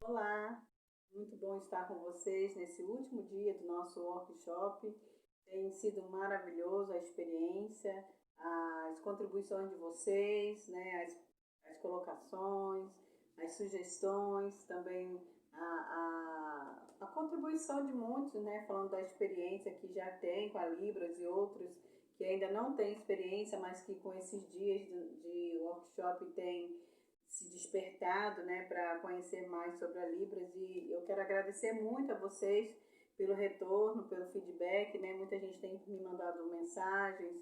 Olá, muito bom estar com vocês nesse último dia do nosso workshop. Tem sido maravilhoso a experiência, as contribuições de vocês, né, as colocações, as sugestões, também a contribuição de muitos, né, falando da experiência que já tem com a Libras e outros que ainda não têm experiência, mas que com esses dias de workshop têm se despertado, né, para conhecer mais sobre a Libras. E eu quero agradecer muito a vocês pelo retorno, pelo feedback, né? Muita gente tem me mandado mensagens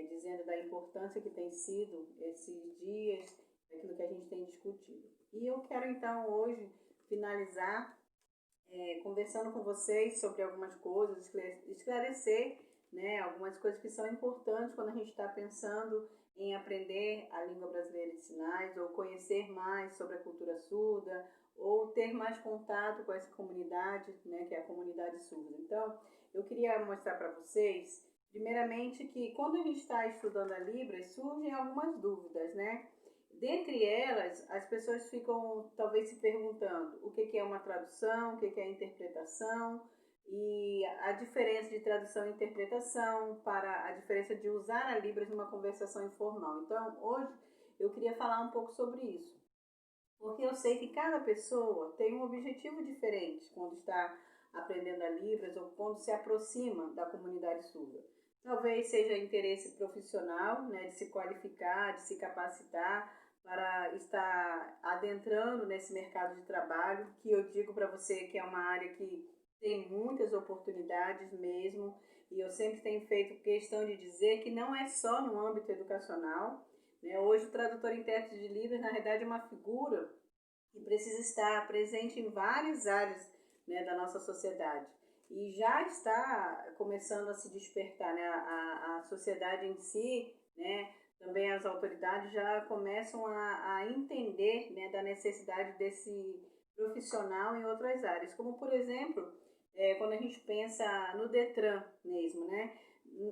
dizendo da importância que tem sido esses dias, daquilo que a gente tem discutido. E eu quero então hoje finalizar conversando com vocês sobre algumas coisas, esclarecer, né, algumas coisas que são importantes quando a gente está pensando em aprender a língua brasileira de sinais, ou conhecer mais sobre a cultura surda, ou ter mais contato com essa comunidade, né, que é a comunidade surda. Então, eu queria mostrar para vocês, primeiramente, que quando a gente está estudando a Libras, surgem algumas dúvidas, né? Dentre elas, as pessoas ficam talvez se perguntando o que é uma tradução, o que é interpretação, e a diferença de tradução e interpretação, para a diferença de usar a Libras numa conversação informal. Então, hoje eu queria falar um pouco sobre isso, porque eu sei que cada pessoa tem um objetivo diferente quando está aprendendo a Libras ou quando se aproxima da comunidade surda. Talvez seja interesse profissional, né, de se qualificar, de se capacitar para estar adentrando nesse mercado de trabalho, que eu digo para você que é uma área que tem muitas oportunidades mesmo, e eu sempre tenho feito questão de dizer que não é só no âmbito educacional, né? Hoje o tradutor e intérprete de Libras, na verdade, é uma figura que precisa estar presente em várias áreas, né, da nossa sociedade. E já está começando a se despertar, né? A sociedade em si, né, também as autoridades já começam a entender, né, da necessidade desse profissional em outras áreas, como por exemplo, quando a gente pensa no Detran mesmo, né?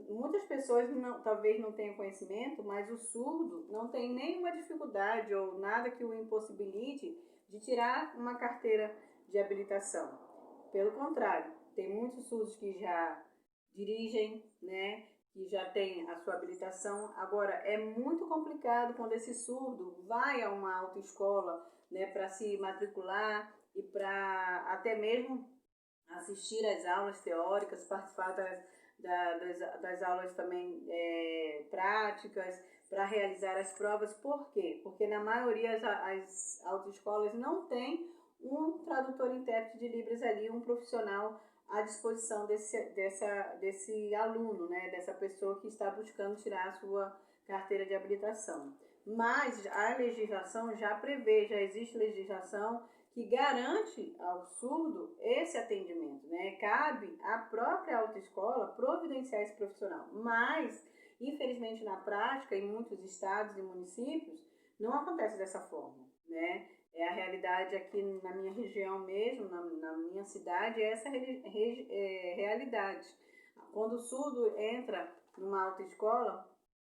Muitas pessoas talvez não tenham conhecimento, mas o surdo não tem nenhuma dificuldade ou nada que o impossibilite de tirar uma carteira de habilitação. Pelo contrário, tem muitos surdos que já dirigem, né, que já tem a sua habilitação. Agora, é muito complicado quando esse surdo vai a uma autoescola, né, para se matricular e para até mesmo assistir às aulas teóricas, participar das aulas também práticas, para realizar as provas. Por quê? Porque na maioria as autoescolas não tem um tradutor e intérprete de Libras ali, um profissional à disposição desse aluno, né, dessa pessoa que está buscando tirar a sua carteira de habilitação. Mas a legislação já prevê, já existe legislação que garante ao surdo esse atendimento, né? Cabe à própria autoescola providenciar esse profissional, mas infelizmente na prática, em muitos estados e municípios, não acontece dessa forma, né? É a realidade aqui na minha região mesmo, na minha cidade, é essa realidade. Quando o surdo entra numa autoescola,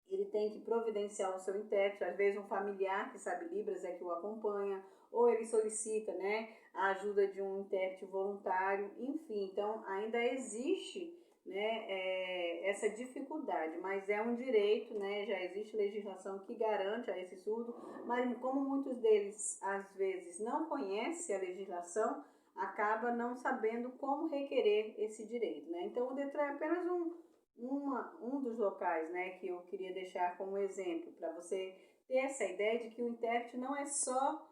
ele tem que providenciar o seu intérprete, às vezes um familiar que sabe Libras é que o acompanha, ou ele solicita, né, a ajuda de um intérprete voluntário, enfim, então ainda existe, né, essa dificuldade, mas é um direito, né, já existe legislação que garante a esse surdo, mas como muitos deles às vezes não conhecem a legislação, acaba não sabendo como requerer esse direito, né? Então o Detran é apenas um dos locais, né, que eu queria deixar como exemplo, para você ter essa ideia de que o intérprete não é só,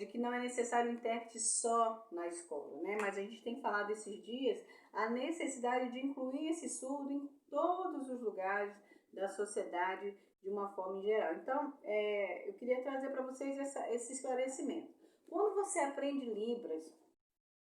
de que não é necessário o intérprete só na escola, né, mas a gente tem falado esses dias a necessidade de incluir esse surdo em todos os lugares da sociedade de uma forma em geral. Então, eu queria trazer para vocês esse esclarecimento. Quando você aprende Libras,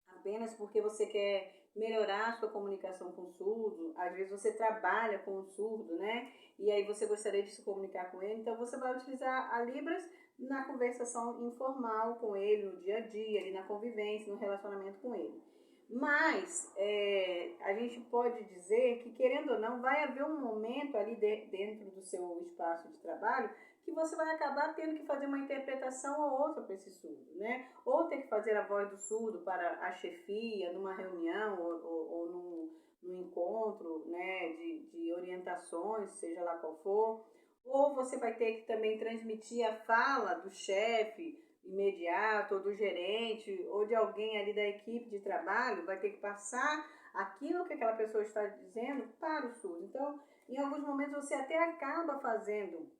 apenas porque você quer melhorar a sua comunicação com o surdo, às vezes você trabalha com o surdo, né? E aí você gostaria de se comunicar com ele, então você vai utilizar a Libras na conversação informal com ele, no dia a dia, ali na convivência, no relacionamento com ele. Mas a gente pode dizer que, querendo ou não, vai haver um momento ali dentro do seu espaço de trabalho que você vai acabar tendo que fazer uma interpretação ou outra para esse surdo, né? Ou ter que fazer a voz do surdo para a chefia, numa reunião ou num encontro, né, de orientações, seja lá qual for, ou você vai ter que também transmitir a fala do chefe imediato, ou do gerente, ou de alguém ali da equipe de trabalho, vai ter que passar aquilo que aquela pessoa está dizendo para o surdo. Então, em alguns momentos você até acaba fazendo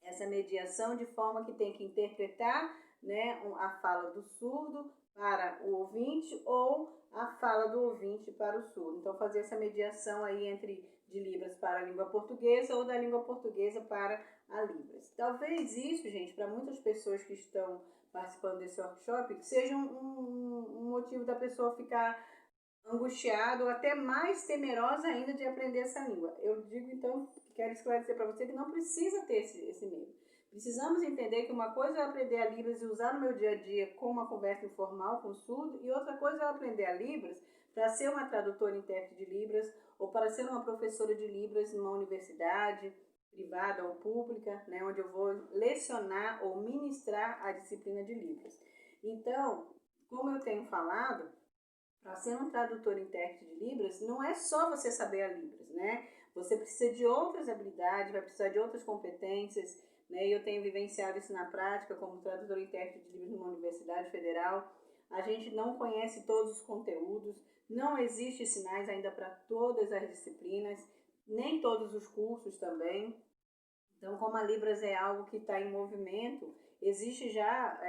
essa mediação de forma que tem que interpretar, né, a fala do surdo para o ouvinte ou a fala do ouvinte para o surdo. Então, fazer essa mediação aí entre de Libras para a língua portuguesa ou da língua portuguesa para a Libras. Talvez isso, gente, para muitas pessoas que estão participando desse workshop, seja um motivo da pessoa ficar angustiado ou até mais temerosa ainda de aprender essa língua. Eu digo, então, quero esclarecer para você que não precisa ter esse medo. Precisamos entender que uma coisa é aprender a Libras e usar no meu dia a dia como uma conversa informal com o surdo, e outra coisa é aprender a Libras para ser uma tradutora e intérprete de Libras ou para ser uma professora de Libras numa universidade privada ou pública, né, onde eu vou lecionar ou ministrar a disciplina de Libras. Então, como eu tenho falado, para ser um tradutor e intérprete de Libras, não é só você saber a Libras, né? Você precisa de outras habilidades, vai precisar de outras competências, né? E eu tenho vivenciado isso na prática como tradutor e intérprete de Libras numa universidade federal. A gente não conhece todos os conteúdos, não existe sinais ainda para todas as disciplinas, nem todos os cursos também. Então, como a Libras é algo que está em movimento, existe já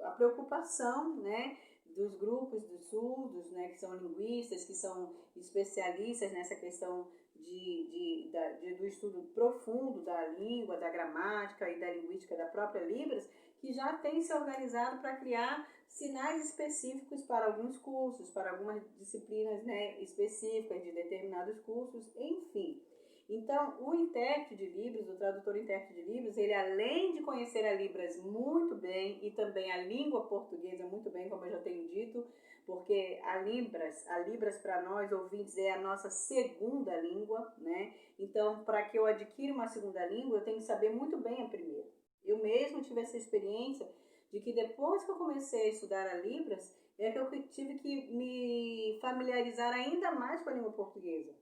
a preocupação, né, dos grupos dos surdos, né, que são linguistas, que são especialistas nessa questão do estudo profundo da língua, da gramática e da linguística da própria Libras, que já tem se organizado para criar sinais específicos para alguns cursos, para algumas disciplinas, né, específicas de determinados cursos, enfim. Então, o intérprete de Libras, o tradutor e intérprete de Libras, ele além de conhecer a Libras muito bem e também a língua portuguesa muito bem, como eu já tenho dito, porque a Libras para nós ouvintes é a nossa segunda língua, né? Então, para que eu adquira uma segunda língua, eu tenho que saber muito bem a primeira. Eu mesmo tive essa experiência de que depois que eu comecei a estudar a Libras, é que eu tive que me familiarizar ainda mais com a língua portuguesa.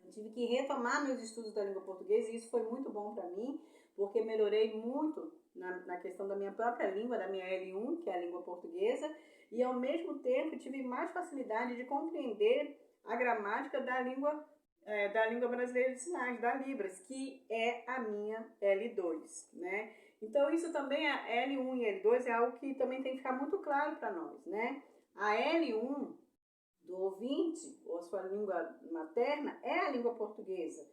Eu tive que retomar meus estudos da língua portuguesa e isso foi muito bom para mim, porque melhorei muito na questão da minha própria língua, da minha L1, que é a língua portuguesa, e ao mesmo tempo tive mais facilidade de compreender a gramática da língua brasileira de sinais, da Libras, que é a minha L2, né? Então isso também, a L1 e L2 é algo que também tem que ficar muito claro para nós, né? A L1 do ouvinte, ou a sua língua materna, é a língua portuguesa.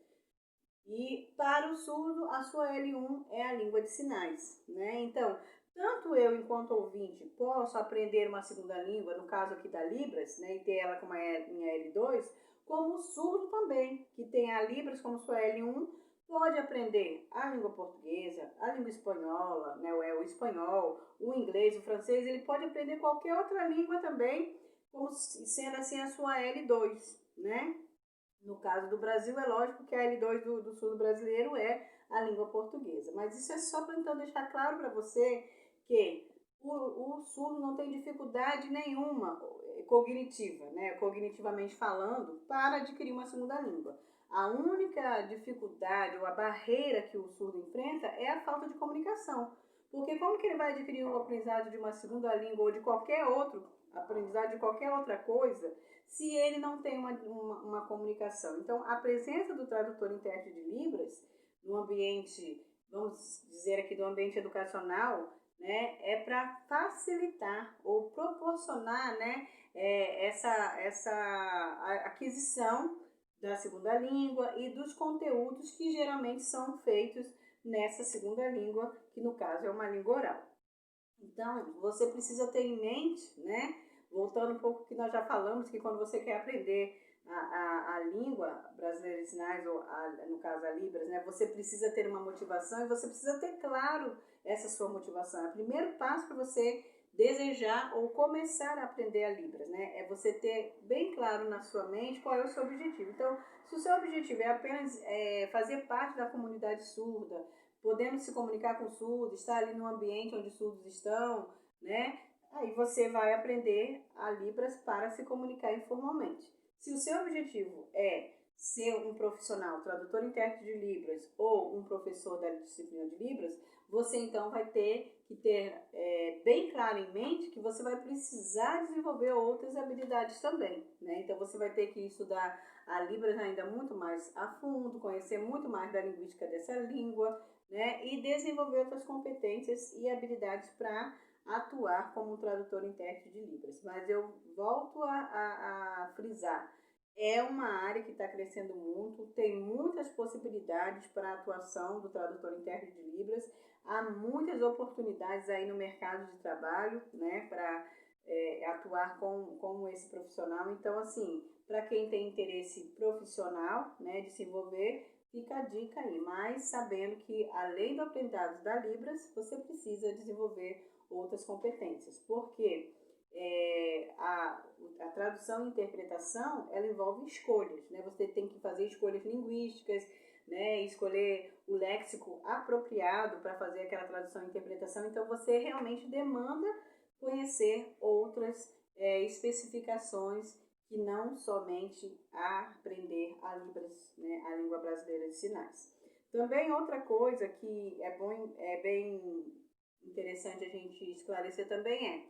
E para o surdo, a sua L1 é a língua de sinais, né? Então, tanto eu, enquanto ouvinte, posso aprender uma segunda língua, no caso aqui da Libras, né, e ter ela como minha L2, como o surdo também, que tem a Libras como sua L1, pode aprender a língua portuguesa, a língua espanhola, né, o espanhol, o inglês, o francês, ele pode aprender qualquer outra língua também, como sendo assim a sua L2, né? No caso do Brasil, é lógico que a L2 do sul brasileiro é a língua portuguesa. Mas isso é só para então deixar claro para você que o surdo não tem dificuldade nenhuma cognitiva, né? Cognitivamente falando, para adquirir uma segunda língua. A única dificuldade ou a barreira que o surdo enfrenta é a falta de comunicação. Porque como que ele vai adquirir o aprendizado de uma segunda língua ou de qualquer outro aprendizado de qualquer outra coisa se ele não tem uma comunicação? Então, a presença do tradutor intérprete de Libras no ambiente, vamos dizer aqui, do ambiente educacional, né, é para facilitar ou proporcionar, né, essa aquisição da segunda língua e dos conteúdos que geralmente são feitos nessa segunda língua, que no caso é uma língua oral. Então, você precisa ter em mente, né, voltando um pouco que nós já falamos, que quando você quer aprender a língua brasileira de sinais, ou no caso a Libras, né, você precisa ter uma motivação e você precisa ter claro essa sua motivação. É o primeiro passo para você desejar ou começar a aprender a Libras, né? É você ter bem claro na sua mente qual é o seu objetivo. Então, se o seu objetivo é apenas fazer parte da comunidade surda, podendo se comunicar com surdos, estar ali no ambiente onde surdos estão, né? aí você vai aprender a Libras para se comunicar informalmente. Se o seu objetivo é ser um profissional, tradutor e intérprete de Libras ou um professor da disciplina de Libras, você então vai ter que ter bem claro em mente que você vai precisar desenvolver outras habilidades também, né? Então você vai ter que estudar a Libras ainda muito mais a fundo, conhecer muito mais da linguística dessa língua, né? E desenvolver outras competências e habilidades para atuar como um tradutor e intérprete de Libras. Mas eu volto a frisar, é uma área que está crescendo muito, tem muitas possibilidades para a atuação do tradutor e intérprete de Libras, há muitas oportunidades aí no mercado de trabalho, né, para atuar como esse profissional. Então, assim, para quem tem interesse profissional, né, de se envolver, fica a dica aí, mas sabendo que além do aprendizado da Libras, você precisa desenvolver outras competências, porque a tradução e interpretação, ela envolve escolhas, né? Você tem que fazer escolhas linguísticas, né? Escolher o léxico apropriado para fazer aquela tradução e interpretação, então você realmente demanda conhecer outras especificações que não somente aprender a Libras, né? A língua brasileira de sinais. Também outra coisa que é bem interessante a gente esclarecer também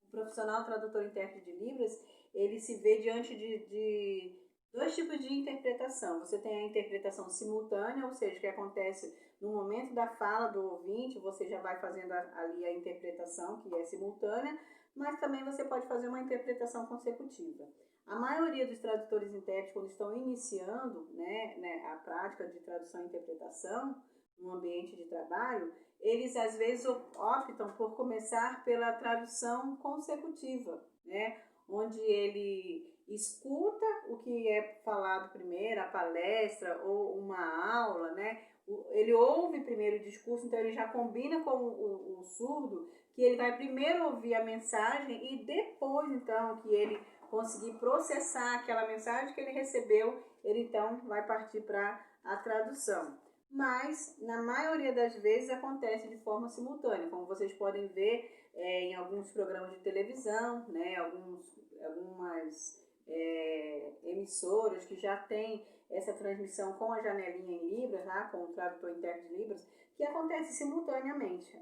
o profissional tradutor e intérprete de Libras, ele se vê diante de dois tipos de interpretação. Você tem a interpretação simultânea, ou seja, que acontece no momento da fala do ouvinte, você já vai fazendo ali a interpretação, que é simultânea, mas também você pode fazer uma interpretação consecutiva. A maioria dos tradutores e intérpretes, quando estão iniciando a prática de tradução e interpretação no ambiente de trabalho, eles às vezes optam por começar pela tradução consecutiva, né? Onde ele escuta o que é falado primeiro, a palestra ou uma aula, né? Ele ouve primeiro o discurso, então ele já combina com o surdo, que ele vai primeiro ouvir a mensagem e depois, então, que ele conseguir processar aquela mensagem que ele recebeu, ele então vai partir para a tradução. Mas, na maioria das vezes, acontece de forma simultânea, como vocês podem ver em alguns programas de televisão, né, algumas emissoras que já têm essa transmissão com a janelinha em Libras, né, com o tradutor intérprete de Libras, que acontece simultaneamente,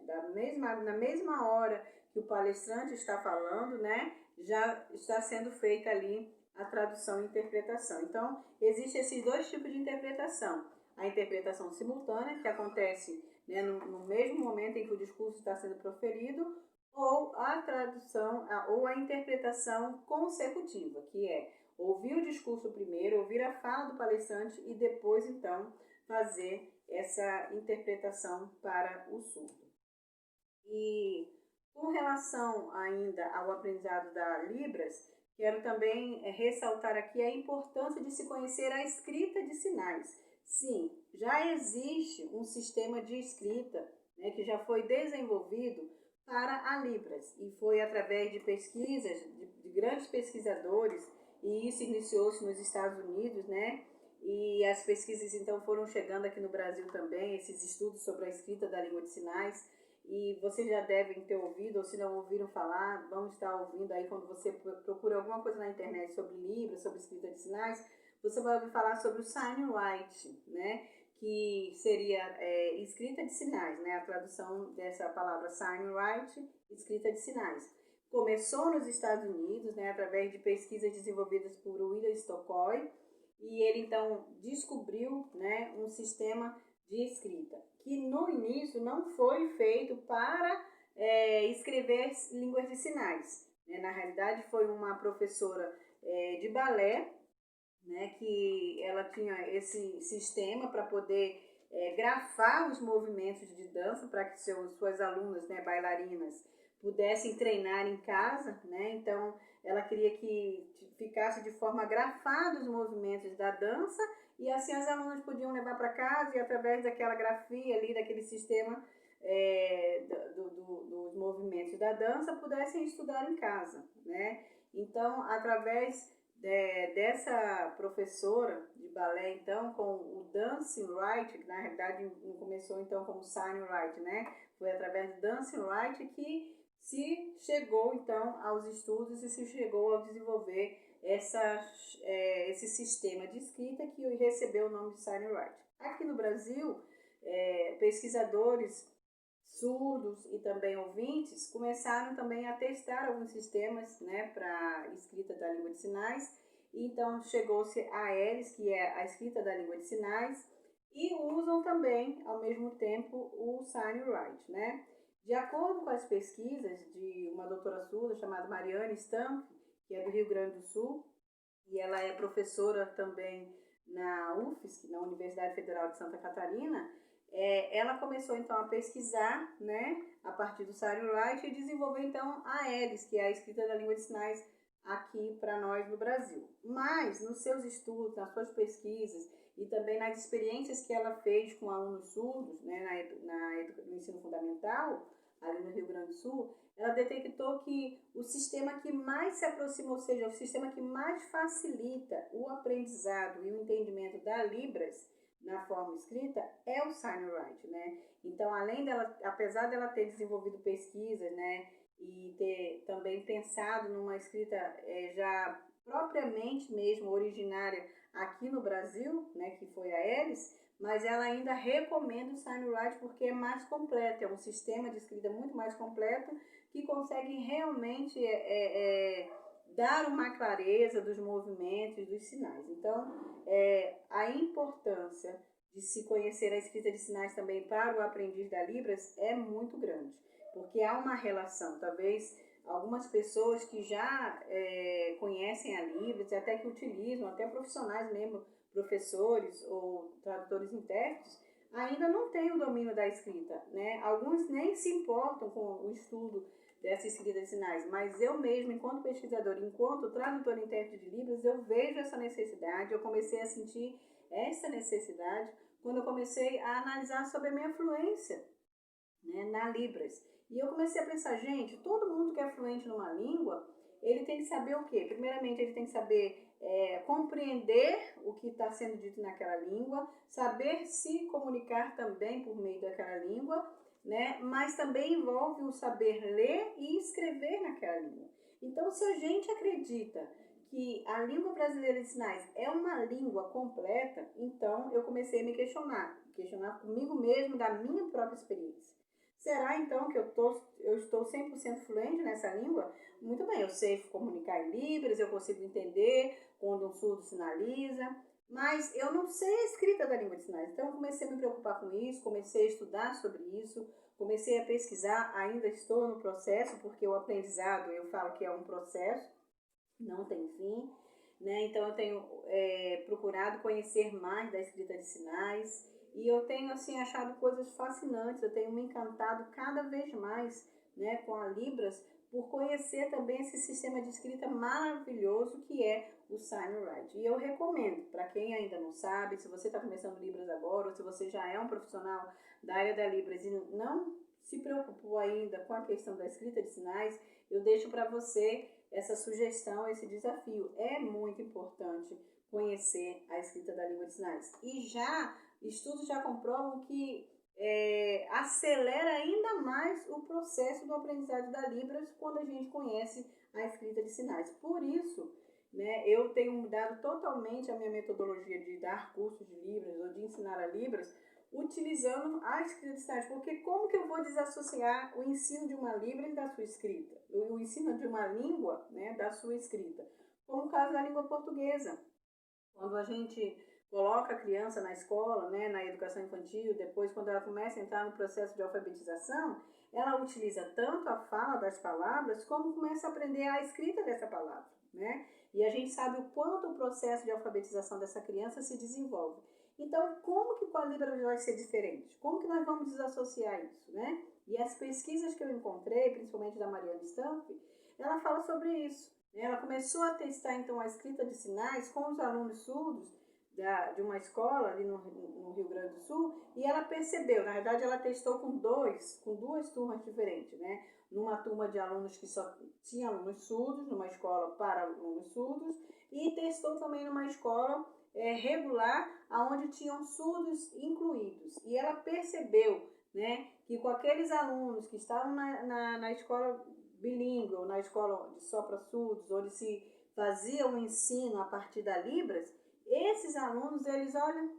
na mesma hora que o palestrante está falando, né, já está sendo feita ali a tradução e interpretação. Então, existem esses dois tipos de interpretação. A interpretação simultânea, que acontece no mesmo momento em que o discurso está sendo proferido, ou a tradução, ou a interpretação consecutiva, que é ouvir o discurso primeiro, ouvir a fala do palestrante e depois, então, fazer essa interpretação para o surdo. E com relação ainda ao aprendizado da Libras, quero também ressaltar aqui a importância de se conhecer a escrita de sinais. Sim, já existe um sistema de escrita, né, que já foi desenvolvido para a Libras e foi através de pesquisas de grandes pesquisadores, e isso iniciou-se nos Estados Unidos, né? E as pesquisas então foram chegando aqui no Brasil também, esses estudos sobre a escrita da língua de sinais. E vocês já devem ter ouvido, ou se não ouviram falar, vão estar ouvindo aí quando você procura alguma coisa na internet sobre Libras, sobre escrita de sinais, você vai ouvir falar sobre o sign writing, né? Que seria escrita de sinais, né? A tradução dessa palavra sign writing, escrita de sinais. Começou nos Estados Unidos, né? Através de pesquisas desenvolvidas por William Stockoy, e ele então descobriu, né, um sistema de escrita que no início não foi feito para escrever línguas de sinais, né? Na realidade foi uma professora de balé, né, que ela tinha esse sistema para poder grafar os movimentos de dança para que suas alunas, né, bailarinas, pudessem treinar em casa, né? Então ela queria que ficasse de forma grafada os movimentos da dança, e assim as alunas podiam levar para casa e através daquela grafia ali, daquele sistema dos movimentos da dança, pudessem estudar em casa, né? Então, através dessa professora de balé, então, com o Dancing Right, que na realidade começou então como Sign Right, né? Foi através do Dancing Right que se chegou então aos estudos e se chegou a desenvolver esse sistema de escrita que recebeu o nome de Sign Writing. Aqui no Brasil, pesquisadores surdos e também ouvintes começaram também a testar alguns sistemas, né, para escrita da língua de sinais. Então chegou-se a eles, que é a escrita da língua de sinais, e usam também ao mesmo tempo o Sign Writing, né? De acordo com as pesquisas de uma doutora surda chamada Mariane Stamp, que é do Rio Grande do Sul, e ela é professora também na UFSC, na Universidade Federal de Santa Catarina, ela começou então a pesquisar, né, a partir do Sign Writing, e desenvolveu então a ELIS, que é a escrita da língua de sinais aqui para nós no Brasil. Mas nos seus estudos, nas suas pesquisas e também nas experiências que ela fez com alunos surdos, né, no ensino fundamental, ali no Rio Grande do Sul, ela detectou que o sistema que mais se aproxima, ou seja, o sistema que mais facilita o aprendizado e o entendimento da Libras na forma escrita é o Sign Writing, né? Então, além dela, apesar dela ter desenvolvido pesquisas, né, e ter também pensado numa escrita já propriamente mesmo originária aqui no Brasil, né, que foi a Elis, mas ela ainda recomenda o Sign Writing porque é mais completo, é um sistema de escrita muito mais completo que consegue realmente dar uma clareza dos movimentos, dos sinais. Então, a importância de se conhecer a escrita de sinais também para o aprendiz da Libras é muito grande, porque há uma relação, talvez algumas pessoas que já conhecem a Libras, até que utilizam, até profissionais mesmo, professores ou tradutores intérpretes, ainda não têm o domínio da escrita, né? Alguns nem se importam com o estudo dessa escrita de sinais, mas eu mesmo, enquanto pesquisadora, enquanto tradutora e intérprete de Libras, eu vejo essa necessidade, eu comecei a sentir essa necessidade quando eu comecei a analisar sobre a minha fluência, né, na Libras. E eu comecei a pensar, gente, todo mundo que é fluente numa língua, ele tem que saber o quê? Primeiramente, ele tem que saber compreender o que está sendo dito naquela língua, saber se comunicar também por meio daquela língua, né? Mas também envolve o saber ler e escrever naquela língua. Então, se a gente acredita que a língua brasileira de sinais é uma língua completa, então eu comecei a me questionar comigo mesmo da minha própria experiência. Será então que eu estou 100% fluente nessa língua? Muito bem, eu sei comunicar em Libras, eu consigo entender quando um surdo sinaliza, mas eu não sei a escrita da língua de sinais. Então eu comecei a me preocupar com isso, comecei a estudar sobre isso, comecei a pesquisar, ainda estou no processo, porque o aprendizado, eu falo que é um processo, não tem fim, né? Então eu tenho procurado conhecer mais da escrita de sinais e eu tenho assim achado coisas fascinantes, eu tenho me encantado cada vez mais, né, com a Libras, por conhecer também esse sistema de escrita maravilhoso que é o Sign Writing. E eu recomendo, para quem ainda não sabe, se você está começando Libras agora, ou se você já é um profissional da área da Libras e não se preocupou ainda com a questão da escrita de sinais, eu deixo para você essa sugestão, esse desafio. É muito importante conhecer a escrita da língua de sinais. E estudos já comprovam que acelera ainda mais o processo do aprendizado da Libras quando a gente conhece a escrita de sinais. Por isso, né, eu tenho mudado totalmente a minha metodologia de dar cursos de Libras ou de ensinar a Libras utilizando a escrita de sinais, porque como que eu vou desassociar o ensino de uma Libras da sua escrita, o ensino de uma língua, né, da sua escrita, como o caso da língua portuguesa. Quando a gente coloca a criança na escola, né, na educação infantil, depois quando ela começa a entrar no processo de alfabetização, ela utiliza tanto a fala das palavras como começa a aprender a escrita dessa palavra, né? E a gente sabe o quanto o processo de alfabetização dessa criança se desenvolve. Então, como que com a Libras vai ser diferente? Como que nós vamos desassociar isso, né? E as pesquisas que eu encontrei, principalmente da Mariane Stamp, ela fala sobre isso. Ela começou a testar, então, a escrita de sinais com os alunos surdos de uma escola ali no Rio Grande do Sul, e ela percebeu, na verdade, ela testou com duas turmas diferentes, né? Numa turma de alunos que só tinha alunos surdos, numa escola para alunos surdos, e testou também numa escola regular, onde tinham surdos incluídos. E ela percebeu, né, que com aqueles alunos que estavam na escola bilíngue, ou na escola de só para surdos, onde se fazia o ensino a partir da Libras, esses alunos, eles, olha,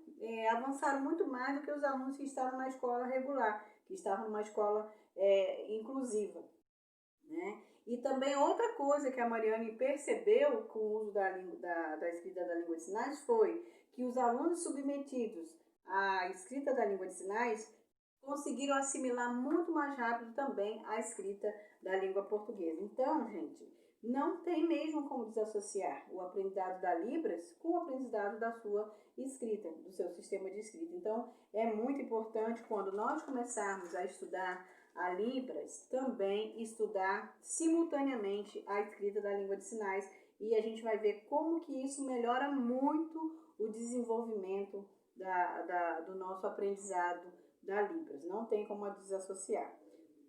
avançaram muito mais do que os alunos que estavam na escola regular, que estavam numa escola inclusiva, né? E também outra coisa que a Mariane percebeu com o uso da escrita da língua de sinais foi que os alunos submetidos à escrita da língua de sinais conseguiram assimilar muito mais rápido também a escrita da língua portuguesa. Então, gente, não tem mesmo como desassociar o aprendizado da Libras com o aprendizado da sua escrita, do seu sistema de escrita. Então, é muito importante quando nós começarmos a estudar a Libras, também estudar simultaneamente a escrita da língua de sinais, e a gente vai ver como que isso melhora muito o desenvolvimento do nosso aprendizado da Libras. Não tem como desassociar.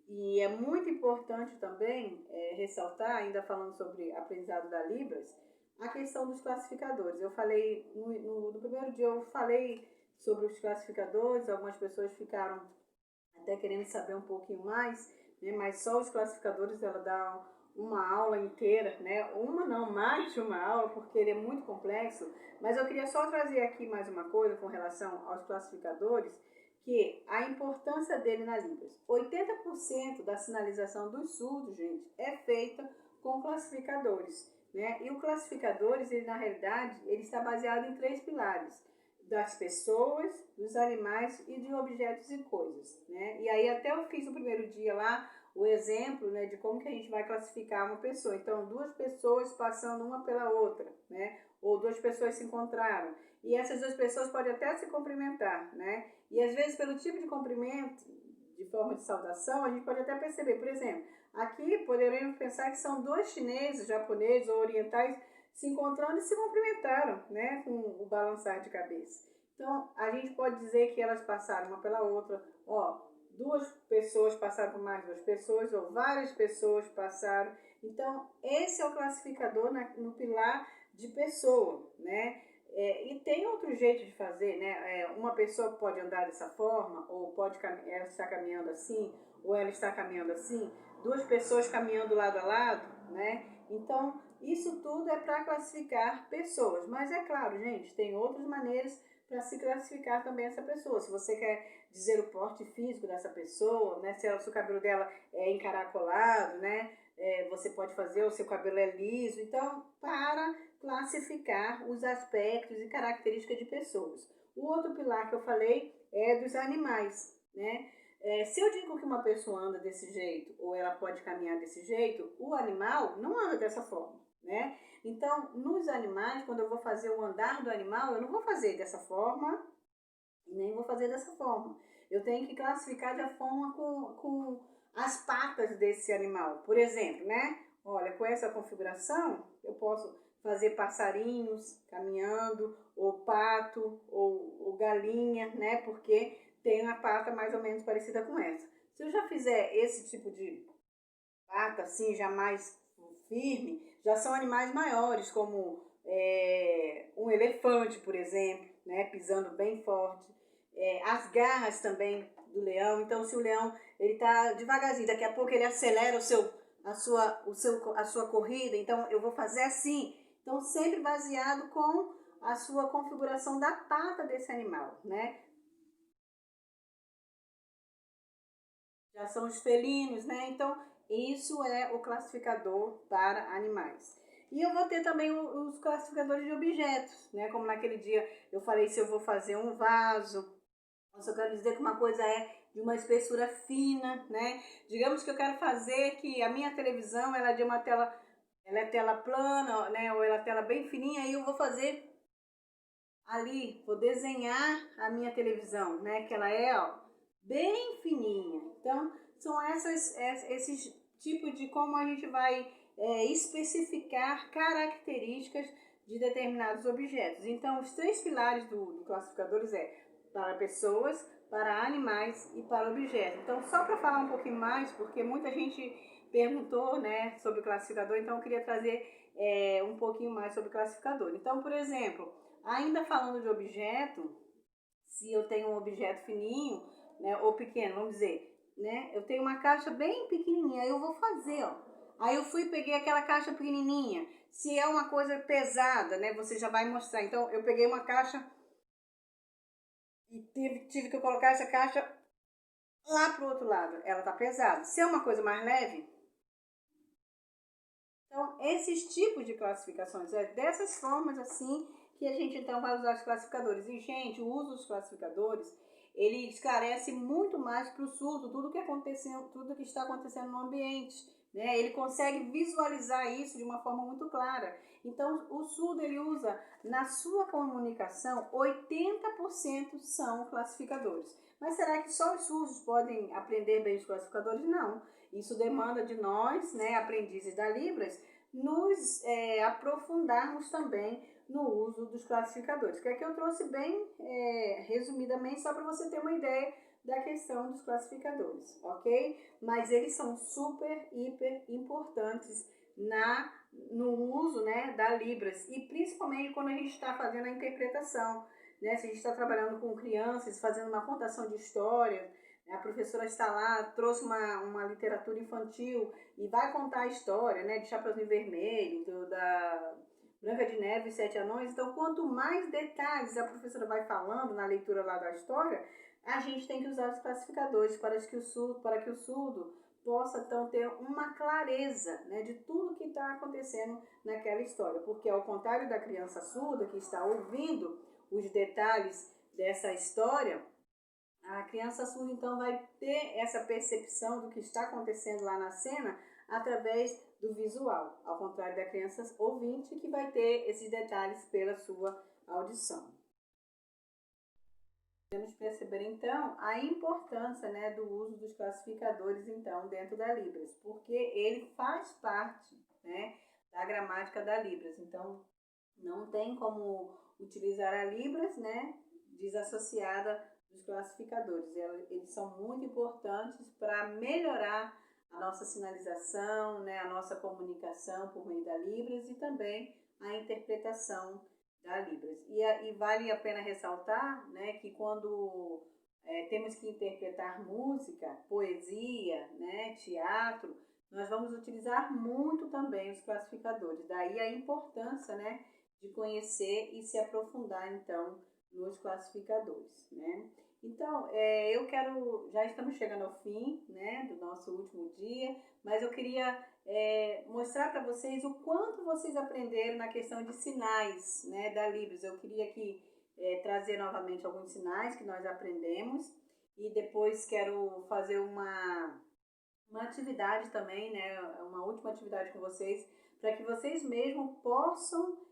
E é muito importante também ressaltar, ainda falando sobre aprendizado da Libras, a questão dos classificadores. Eu falei, no primeiro dia eu falei sobre os classificadores, algumas pessoas ficaram até querendo saber um pouquinho mais, né? Mas só os classificadores ela dá uma aula inteira, né? Uma não, mais de uma aula, porque ele é muito complexo. Mas eu queria só trazer aqui mais uma coisa com relação aos classificadores, que a importância dele na Libras. 80% da sinalização dos surdos, gente, é feita com classificadores, né? E o classificadores, ele na realidade, ele está baseado em 3 pilares: das pessoas, dos animais e de objetos e coisas, né? E aí até eu fiz no primeiro dia lá o exemplo, né, de como que a gente vai classificar uma pessoa. Então, 2 pessoas passando uma pela outra, né? Ou 2 pessoas se encontraram. E essas 2 pessoas podem até se cumprimentar, né? E às vezes, pelo tipo de cumprimento, de forma de saudação, a gente pode até perceber, por exemplo, aqui poderíamos pensar que são 2 chineses, japoneses ou orientais se encontrando e se cumprimentaram, né, com o balançar de cabeça. Então, a gente pode dizer que elas passaram uma pela outra, 2 pessoas passaram por mais 2 pessoas, ou várias pessoas passaram. Então, esse é o classificador no pilar de pessoa, né? E tem outro jeito de fazer, né? Uma pessoa pode andar dessa forma, ou ela está caminhando assim, ou ela está caminhando assim. 2 pessoas caminhando lado a lado, né? Então, isso tudo é para classificar pessoas. Mas é claro, gente, tem outras maneiras para se classificar também essa pessoa. Se você quer dizer o porte físico dessa pessoa, né? Se o cabelo dela é encaracolado, né? Você pode fazer, o seu cabelo é liso. Então, para classificar os aspectos e características de pessoas. O outro pilar que eu falei é dos animais, né? Se eu digo que uma pessoa anda desse jeito, ou ela pode caminhar desse jeito, o animal não anda dessa forma, né? Então, nos animais, quando eu vou fazer o andar do animal, eu não vou fazer dessa forma, nem vou fazer dessa forma. Eu tenho que classificar de forma com as patas desse animal. Por exemplo, né? Olha, com essa configuração, eu posso fazer passarinhos caminhando, ou pato, ou galinha, né? Porque tem uma pata mais ou menos parecida com essa. Se eu já fizer esse tipo de pata, assim, já mais firme, já são animais maiores, como um elefante, por exemplo, né? Pisando bem forte. As garras também do leão. Então, se o leão ele tá devagarzinho, daqui a pouco ele acelera a sua corrida, então eu vou fazer assim. Então, sempre baseado com a sua configuração da pata desse animal, né? Já são os felinos, né? Então, isso é o classificador para animais. E eu vou ter também os classificadores de objetos, né? Como naquele dia eu falei se eu vou fazer um vaso, ou se eu quero dizer que uma coisa é de uma espessura fina, né? Digamos que eu quero fazer que a minha televisão ela é de uma tela, ela é tela plana, né? Ou ela é tela bem fininha, e eu vou fazer ali, vou desenhar a minha televisão, né? Que ela é, bem fininha. Então, são esses tipos de como a gente vai especificar características de determinados objetos. Então, os 3 pilares do classificadores para pessoas, para animais e para objetos. Então, só para falar um pouquinho mais, porque muita gente perguntou, né, sobre o classificador, então eu queria trazer um pouquinho mais sobre o classificador. Então, por exemplo, ainda falando de objeto, se eu tenho um objeto fininho, né, ou pequeno, vamos dizer, né, eu tenho uma caixa bem pequenininha, eu vou fazer, Aí eu fui e peguei aquela caixa pequenininha. Se é uma coisa pesada, né, você já vai mostrar. Então, eu peguei uma caixa e tive que colocar essa caixa lá pro outro lado. Ela tá pesada. Se é uma coisa mais leve, então, esses tipos de classificações, é dessas formas assim que a gente então vai usar os classificadores. E, gente, o uso dos classificadores, ele esclarece muito mais para o surdo tudo que está acontecendo no ambiente. Né? Ele consegue visualizar isso de uma forma muito clara. Então, o surdo ele usa na sua comunicação, 80% são classificadores. Mas será que só os surdos podem aprender bem os classificadores? Não. Isso demanda de nós, né, aprendizes da Libras, nos aprofundarmos também no uso dos classificadores, que aqui eu trouxe bem resumidamente, só para você ter uma ideia da questão dos classificadores, ok? Mas eles são super, hiper importantes no uso, né, da Libras, e principalmente quando a gente está fazendo a interpretação, né? Se a gente está trabalhando com crianças, fazendo uma contação de história, a professora está lá, trouxe uma literatura infantil e vai contar a história, né, de Chapeuzinho Vermelho, da Branca de Neve e Sete Anões. Então, quanto mais detalhes a professora vai falando na leitura lá da história, a gente tem que usar os classificadores para que o surdo possa então ter uma clareza, né, de tudo que está acontecendo naquela história. Porque ao contrário da criança surda que está ouvindo os detalhes dessa história, a criança surda, então, vai ter essa percepção do que está acontecendo lá na cena através do visual, ao contrário da criança ouvinte, que vai ter esses detalhes pela sua audição. Podemos perceber, então, a importância, né, do uso dos classificadores, então, dentro da Libras, porque ele faz parte, né, da gramática da Libras. Então, não tem como utilizar a Libras, né, desassociada dos classificadores. Eles são muito importantes para melhorar a nossa sinalização, né, a nossa comunicação por meio da Libras e também a interpretação da Libras. E vale a pena ressaltar, né, que quando temos que interpretar música, poesia, né, teatro, nós vamos utilizar muito também os classificadores. Daí a importância, né, de conhecer e se aprofundar, então, nos classificadores, né? Então, já estamos chegando ao fim, né, do nosso último dia, mas eu queria mostrar para vocês o quanto vocês aprenderam na questão de sinais, né, da Libras. Eu queria aqui trazer novamente alguns sinais que nós aprendemos e depois quero fazer uma atividade também, né, uma última atividade com vocês, para que vocês mesmos possam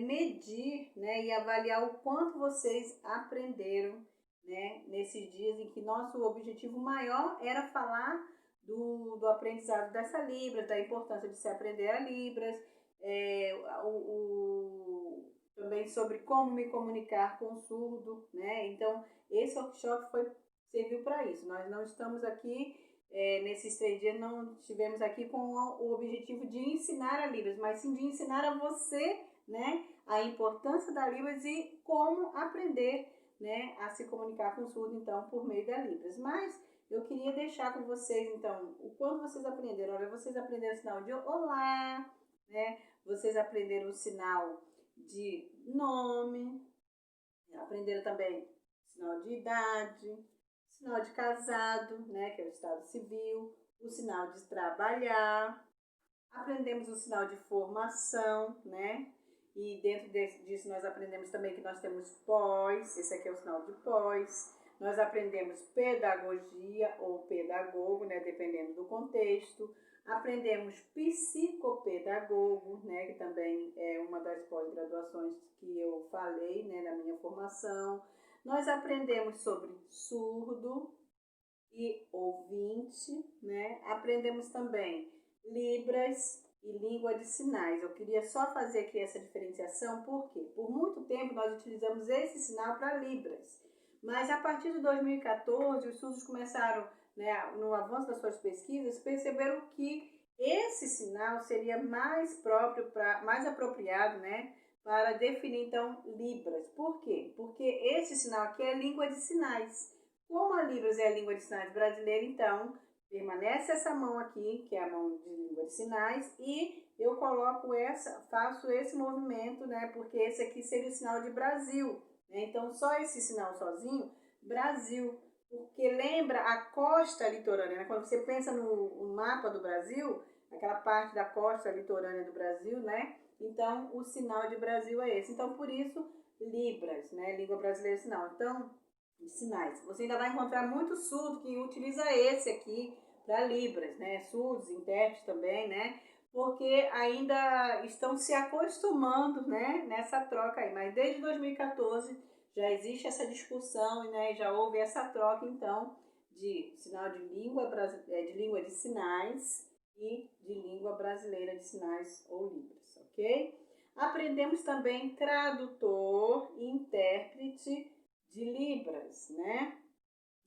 medir, né, e avaliar o quanto vocês aprenderam, né, nesses dias em que nosso objetivo maior era falar do aprendizado dessa Libras, da importância de se aprender a Libras, também sobre como me comunicar com o surdo, né? Então, esse workshop serviu para isso. Nós não estamos aqui, nesses 3 dias, não estivemos aqui com o objetivo de ensinar a Libras, mas sim de ensinar a você, né, a importância da Libras e como aprender, né, a se comunicar com o surdo, então, por meio da Libras. Mas eu queria deixar com vocês, então, o quanto vocês aprenderam. Olha, vocês aprenderam o sinal de olá, né? Vocês aprenderam o sinal de nome, aprenderam também o sinal de idade, o sinal de casado, né, que é o estado civil, o sinal de trabalhar, aprendemos o sinal de formação, né? E dentro disso nós aprendemos também que nós temos pós, esse aqui é o sinal de pós. Nós aprendemos pedagogia ou pedagogo, né, dependendo do contexto. Aprendemos psicopedagogo, né, que também é uma das pós-graduações que eu falei, né, na minha formação. Nós aprendemos sobre surdo e ouvinte, né? Aprendemos também Libras e língua de sinais. Eu queria só fazer aqui essa diferenciação, porque por muito tempo nós utilizamos esse sinal para Libras, mas a partir de 2014 os surdos começaram, né, no avanço das suas pesquisas, perceberam que esse sinal seria mais mais apropriado, né, para definir então Libras. Por quê? Porque esse sinal aqui é língua de sinais. Como a Libras é a língua de sinais brasileira, então permanece essa mão aqui, que é a mão de língua de sinais, e eu coloco faço esse movimento, né? Porque esse aqui seria o sinal de Brasil, né? Então, só esse sinal sozinho, Brasil. Porque lembra a costa litorânea, né? Quando você pensa no mapa do Brasil, aquela parte da costa litorânea do Brasil, né? Então, o sinal de Brasil é esse. Então, por isso, Libras, né? Língua brasileira de sinal. Então, de sinais. Você ainda vai encontrar muito surdo que utiliza esse aqui para Libras, né? Surdos, intérpretes também, né? Porque ainda estão se acostumando, né? Nessa troca aí. Mas desde 2014 já existe essa discussão, né? Já houve essa troca, então, de sinal de língua de sinais e de língua brasileira de sinais ou Libras, ok? Aprendemos também tradutor e intérprete de Libras, né?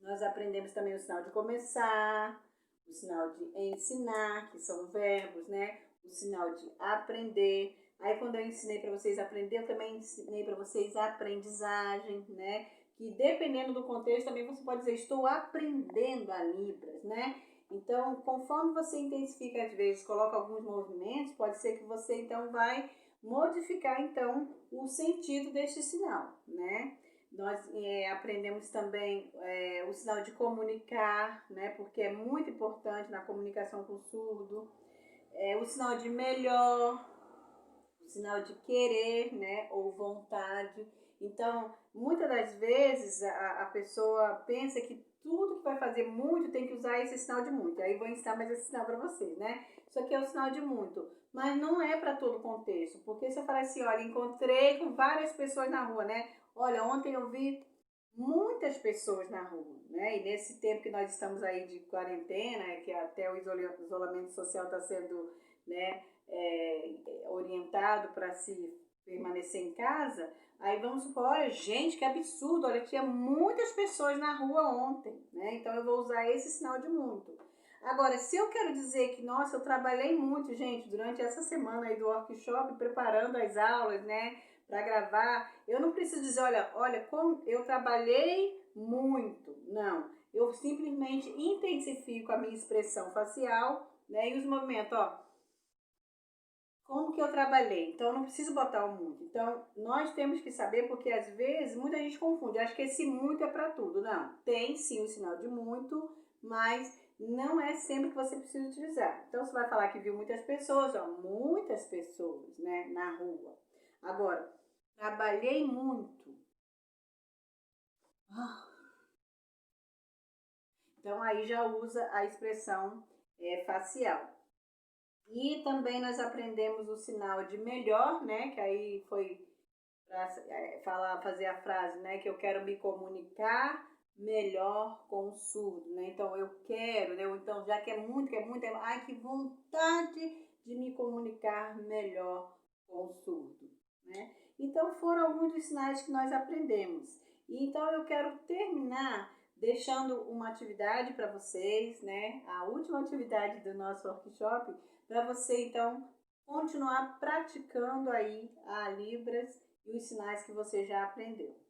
Nós aprendemos também o sinal de começar, o sinal de ensinar, que são verbos, né? O sinal de aprender. Aí quando eu ensinei para vocês aprender, eu também ensinei para vocês a aprendizagem, né? Que dependendo do contexto também você pode dizer estou aprendendo a Libras, né? Então, conforme você intensifica às vezes, coloca alguns movimentos, pode ser que você então vai modificar então o sentido deste sinal, né? Nós aprendemos também o sinal de comunicar, né? Porque é muito importante na comunicação com o surdo. O sinal de melhor, o sinal de querer, né? Ou vontade. Então, muitas das vezes a pessoa pensa que tudo que vai fazer muito tem que usar esse sinal de muito. Aí vou ensinar mais esse sinal para vocês, né? Isso aqui é o sinal de muito. Mas não é para todo contexto. Porque se eu falar assim, olha, encontrei com várias pessoas na rua, né? Olha, ontem eu vi muitas pessoas na rua, né? E nesse tempo que nós estamos aí de quarentena, que até o isolamento social está sendo, né, orientado para se permanecer em casa, aí vamos supor, olha, gente, que absurdo, olha, tinha muitas pessoas na rua ontem, né? Então eu vou usar esse sinal de muito. Agora, se eu quero dizer que, nossa, eu trabalhei muito, gente, durante essa semana aí do workshop, preparando as aulas, né, para gravar, eu não preciso dizer, olha, como eu trabalhei muito. Não, eu simplesmente intensifico a minha expressão facial, né, e os movimentos, ó, como que eu trabalhei. Então, eu não preciso botar o muito. Então, nós temos que saber, porque às vezes muita gente confunde. Acho que esse muito é para tudo. Não, tem sim o sinal de muito, mas não é sempre que você precisa utilizar. Então, você vai falar que viu muitas pessoas, ó, muitas pessoas, né, na rua. Agora, trabalhei muito. Então, aí já usa a expressão facial. E também nós aprendemos o sinal de melhor, né? Que aí foi para fazer a frase, né? Que eu quero me comunicar melhor com o surdo, né? Então eu quero, né? Então já que é muito, ai que vontade de me comunicar melhor com o surdo, né? Então foram alguns dos sinais que nós aprendemos. E então eu quero terminar deixando uma atividade para vocês, né? A última atividade do nosso workshop para você então continuar praticando aí a Libras e os sinais que você já aprendeu.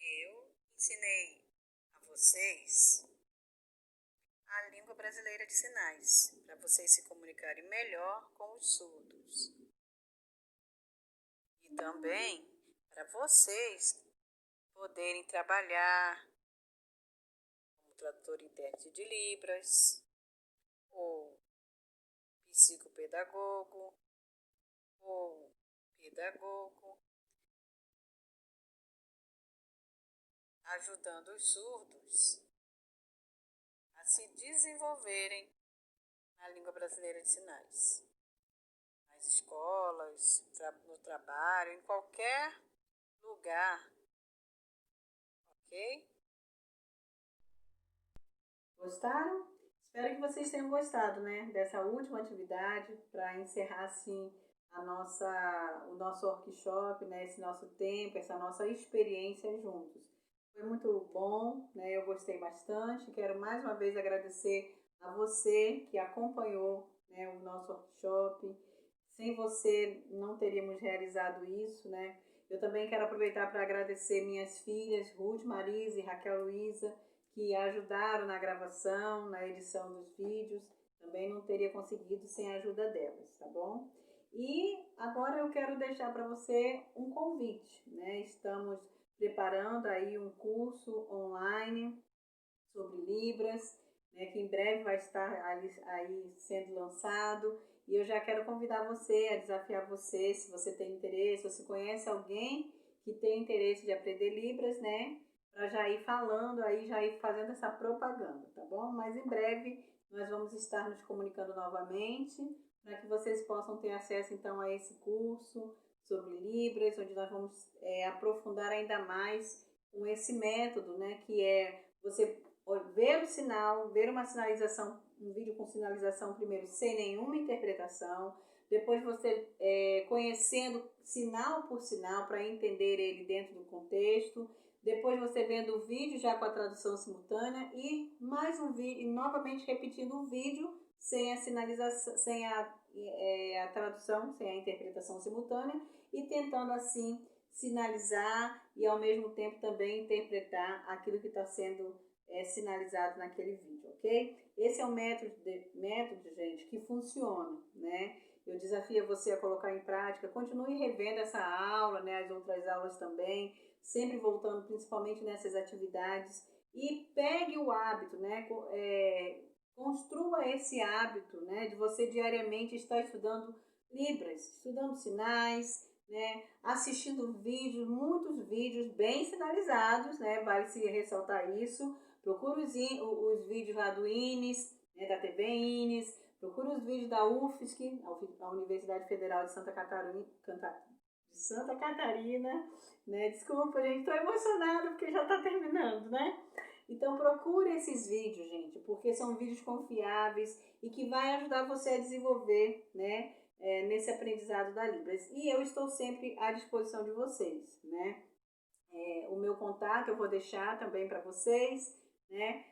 Eu ensinei a vocês a língua brasileira de sinais, para vocês se comunicarem melhor com os surdos. E também para vocês poderem trabalhar tradutor e intérprete de Libras, ou psicopedagogo, ou pedagogo, ajudando os surdos a se desenvolverem na língua brasileira de sinais. Nas escolas, no trabalho, em qualquer lugar, ok? Gostaram? Espero que vocês tenham gostado, né, dessa última atividade para encerrar assim o nosso workshop, né, esse nosso tempo, essa nossa experiência juntos. Foi muito bom, né? Eu gostei bastante. Quero mais uma vez agradecer a você que acompanhou, né, o nosso workshop. Sem você não teríamos realizado isso, né? Eu também quero aproveitar para agradecer minhas filhas, Ruth, Marisa e Raquel Luísa, que ajudaram na gravação, na edição dos vídeos. Também não teria conseguido sem a ajuda delas, tá bom? E agora eu quero deixar para você um convite, né? Estamos preparando aí um curso online sobre Libras, né, que em breve vai estar aí sendo lançado. E eu já quero convidar você, a desafiar você, se você tem interesse, ou se conhece alguém que tem interesse de aprender Libras, né, para já ir falando aí, já ir fazendo essa propaganda, tá bom? Mas em breve nós vamos estar nos comunicando novamente, para que vocês possam ter acesso então a esse curso sobre Libras, onde nós vamos aprofundar ainda mais com esse método, né, que é você ver o sinal, ver uma sinalização, um vídeo com sinalização primeiro sem nenhuma interpretação, depois você conhecendo sinal por sinal para entender ele dentro do contexto, depois você vendo o vídeo já com a tradução simultânea e mais um vídeo, e novamente repetindo o vídeo sem a sinalização, sem a tradução, sem a interpretação simultânea e tentando assim sinalizar e ao mesmo tempo também interpretar aquilo que está sendo sinalizado naquele vídeo, ok? Esse é um método, gente, que funciona, né? Eu desafio você a colocar em prática, continue revendo essa aula, né? As outras aulas também, sempre voltando principalmente nessas atividades e pegue o hábito, né? Construa esse hábito, né? De você diariamente estar estudando Libras, estudando sinais, né? Assistindo vídeos, muitos vídeos bem sinalizados, né? Vale se ressaltar isso. Procura os vídeos lá do INES, né, da TV INES, procura os vídeos da UFSC, a Universidade Federal de Santa Catarina, né? Desculpa, gente, estou emocionada porque já está terminando, né? Então procure esses vídeos, gente, porque são vídeos confiáveis e que vai ajudar você a desenvolver, né, nesse aprendizado da Libras. E eu estou sempre à disposição de vocês, né? O meu contato eu vou deixar também para vocês, né?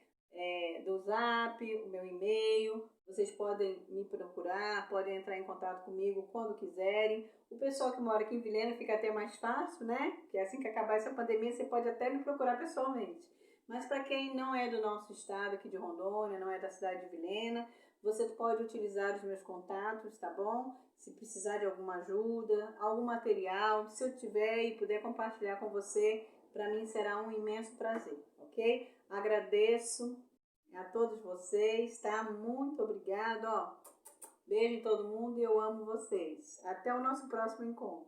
Do Zap, o meu e-mail. Vocês podem me procurar, podem entrar em contato comigo quando quiserem. O pessoal que mora aqui em Vilhena fica até mais fácil, né? Porque assim que acabar essa pandemia, você pode até me procurar pessoalmente. Mas para quem não é do nosso estado aqui de Rondônia, não é da cidade de Vilhena, você pode utilizar os meus contatos, tá bom? Se precisar de alguma ajuda, algum material, se eu tiver e puder compartilhar com você, para mim será um imenso prazer, ok? Agradeço a todos vocês, tá? Muito obrigado, ó. Beijo em todo mundo e eu amo vocês. Até o nosso próximo encontro.